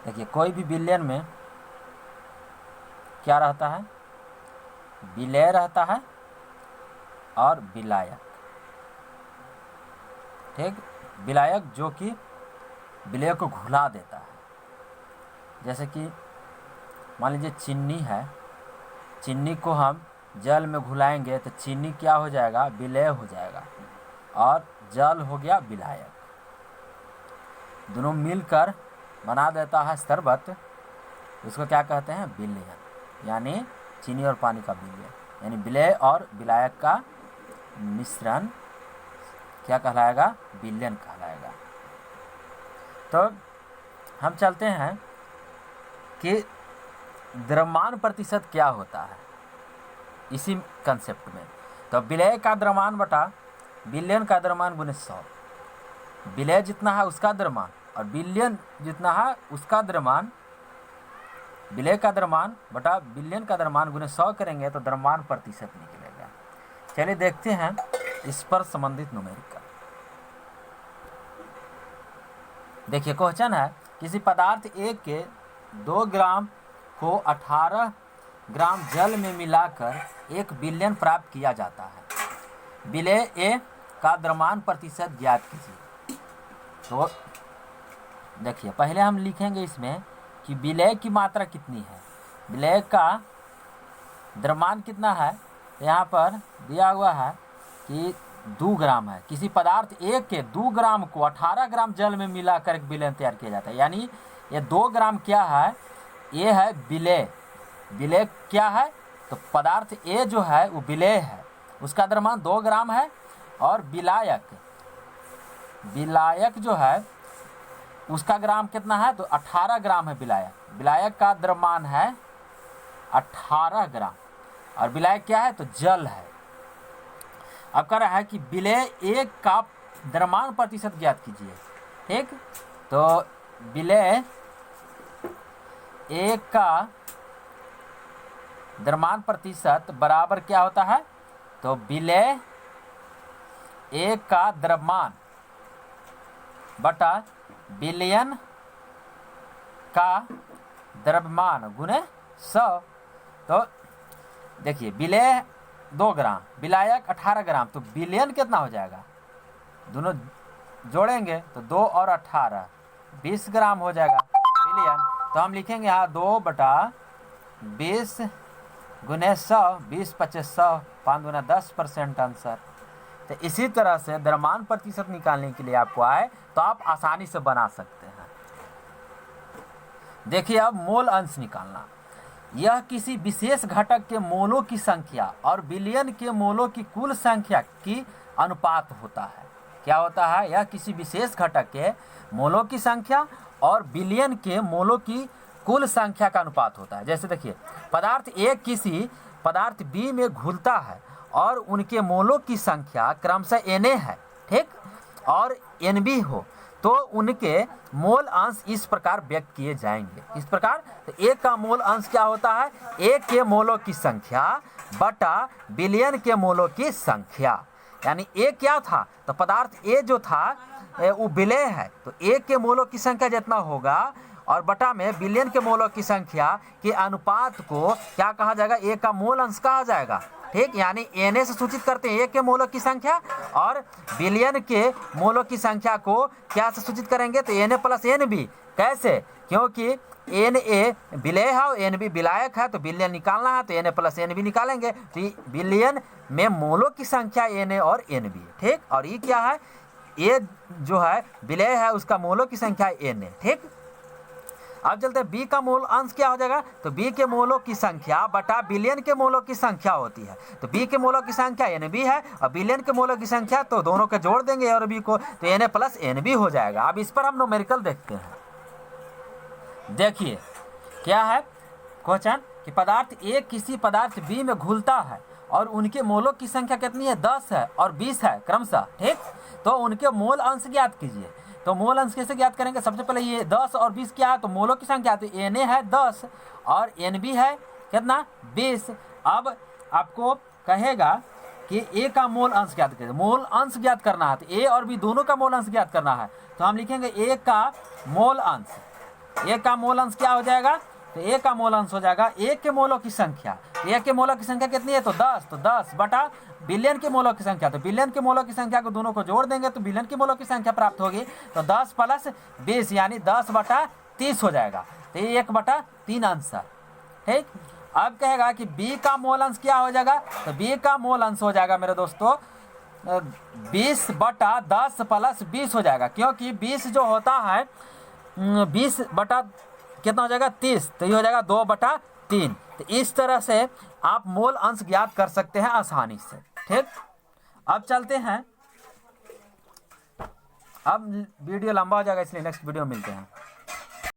देखिए कोई भी विलयन में क्या रहता है, विलेय रहता है और विलायक। ठीक, विलायक जो कि विलेय को घुला देता है। जैसे कि मान लीजिए चीनी है, चीनी को हम जल में घुलाएंगे तो चीनी क्या हो जाएगा, विलेय हो जाएगा, और जल हो गया विलायक। दोनों मिलकर बना देता है शरबत, इसको क्या कहते हैं, विलयन, यानी चीनी और पानी का विलयन, यानी विलेय और विलायक का मिश्रण क्या कहलाएगा, विलयन कहलाएगा। तो हम चलते हैं कि द्रव्यमान प्रतिशत क्या होता है इसी कंसेप्ट में। तो विलेय का द्रव्यमान बटा विलयन का द्रव्यमान गुने 100। विलेय जितना है उसका द्रव्यमान और विलयन जितना है उसका द्रव्यमान, विलेय का द्रव्यमान बटा विलयन का द्रव्यमान गुने 100 करेंगे तो द्रव्यमान प्रतिशत निकलेगा। चलिए देखते हैं इस पर संबंधित न्यूमेरिकल। देखिए क्वेश्चन है, किसी पदार्थ A के 2 ग्राम को 18 ग्राम जल में मिलाकर 1 विलयन प्राप्त किया जाता है। विलेय A का द्रव्यमान प्रतिशत ज्ञात कीजिए। तो देखिए पहले हम लिखेंगे इसमें कि विलेय की मात्रा कितनी है, विलेय का द्रव्यमान कितना है। यहाँ पर दिया हुआ है कि 2 ग्राम है। किसी पदार्थ A के 2 ग्राम को 18 ग्राम जल में मिलाकर एक विलयन तैयार किया जाता है। यानी ये 2 ग्राम क्या है, ये है विलेय। विलेय क्या है, तो पदार्थ A जो है वो विलेय है, उसका द्रव्यमान 2 ग्राम है। और विलायक, विलायक जो है उसका ग्राम कितना है, तो 18 ग्राम है विलायक। विलायक का द्रव्यमान है 18 ग्राम और विलायक क्या है, तो जल है। अब कह रहा है कि विलेय 1 का द्रव्यमान प्रतिशत ज्ञात कीजिए। ठीक, तो विलेय 1 का द्रव्यमान प्रतिशत बराबर क्या होता है, तो विलेय 1 का द्रव्यमान बटा विलयन का द्रव्यमान गुने 100। तो देखिए विलेय 2 ग्राम, विलायक 18 ग्राम, तो विलयन कितना हो जाएगा, दोनों जोड़ेंगे तो 2 और 18 20 ग्राम हो जाएगा विलयन। तो हम लिखेंगे यहाँ 2 बटा 20 गुने 100, 20 25 100, 5 गुना 10% आंसर। तो इसी तरह से द्रव्यमान प्रतिशत निकालने के लिए आपको आए तो आप आसानी से बना सकते हैं। देखिए अब मोल अंश निकालना। यह किसी विशेष घटक के मोलों की संख्या और विलयन के मोलों की कुल संख्या की अनुपात होता है। क्या होता है, यह किसी विशेष घटक के मोलों की संख्या और विलयन के मोलों की कुल संख्या का अनुपात होता है। जैसे देखिए पदार्थ A किसी पदार्थ B में घुलता है और उनके मोलों की संख्या क्रमशः Na है, ठीक, और Nb हो, तो उनके मोल अंश इस प्रकार व्यक्त किए जाएंगे। इस प्रकार तो A का मोल अंश क्या होता है, A के मोलों की संख्या बटा विलयन के मोलों की संख्या। यानी A क्या था, तो पदार्थ A जो था वो विलेय है, तो A के मोलों की संख्या जितना होगा और बटा में विलयन के मोलों की संख्या के अनुपात को क्या कहा जाएगा, A का मोल अंश कहा जाएगा। ठीक, यानी Na से सूचित करते हैं A के मोलों की संख्या और विलयन के मोलों की संख्या को क्या से सूचित करेंगे, तो Na प्लस Nb। कैसे, क्योंकि Na विलेय है और Nb विलायक है, तो विलयन निकालना है तो Na प्लस Nb निकालेंगे। तो विलयन में मोलों की संख्या Na और Nb, ठीक, और ये क्या है, A जो है विलेय है उसका मोलों की संख्या Na। ठीक, अब चलते हैं B का मोल अंश क्या हो जाएगा, तो B के मोलों की संख्या बटा विलयन के मोलों की संख्या होती है। तो B के मोलों की संख्या Nb है और विलयन के मोलों की संख्या, तो दोनों के जोड़ देंगे और B को, तो Na प्लस Nb हो जाएगा। अब इस पर हम न्यूमेरिकल देखते हैं। देखिए क्या है क्वेश्चन, कि पदार्थ A किसी पदार्थ B में घुलता है और उनके मोलों की संख्या कितनी है, 10 है और 20 है क्रमशः। ठीक, तो उनके मोल अंश ज्ञात कीजिए। तो मोल अंश कैसे ज्ञात करेंगे, सबसे पहले ये 10 और 20 क्या है, तो मोलों की संख्या, तो Na है 10 और Nb है कितना, 20। अब आपको कहेगा कि A का मोल अंश ज्ञात करें, मोल अंश ज्ञात करना है, तो A और B दोनों का मोल अंश ज्ञात करना है। तो हम लिखेंगे A का मोल अंश, ए का मोल अंश क्या हो जाएगा, तो ए का मोल अंश हो जाएगा ए के मोलों की संख्या। ए के मोलों की संख्या कितनी है, तो 10, तो 10 बटा बिलियन के मोलों की संख्या, तो बिलियन के मोलों की संख्या को दोनों को जोड़ देंगे तो बिलियन के मोलों की संख्या प्राप्त होगी। तो 10 + 20 यानी 10/30 हो जाएगा। तो ये 1/3 आंसर। ठीक, अब कहेगा कि बी का मोल अंश क्या हो जाएगा, तो बी का मोल अंश हो जाएगा मेरे दोस्तों 20/10 + 20 हो जाएगा, क्योंकि 20 जो होता है 20 बटा कितना हो जाएगा 30, तो ये हो जाएगा 2/3। तो इस तरह से आप मोल अंश ज्ञात कर सकते हैं आसानी से। ठीक, अब चलते हैं, अब वीडियो लंबा हो जाएगा इसलिए नेक्स्ट वीडियो में मिलते हैं।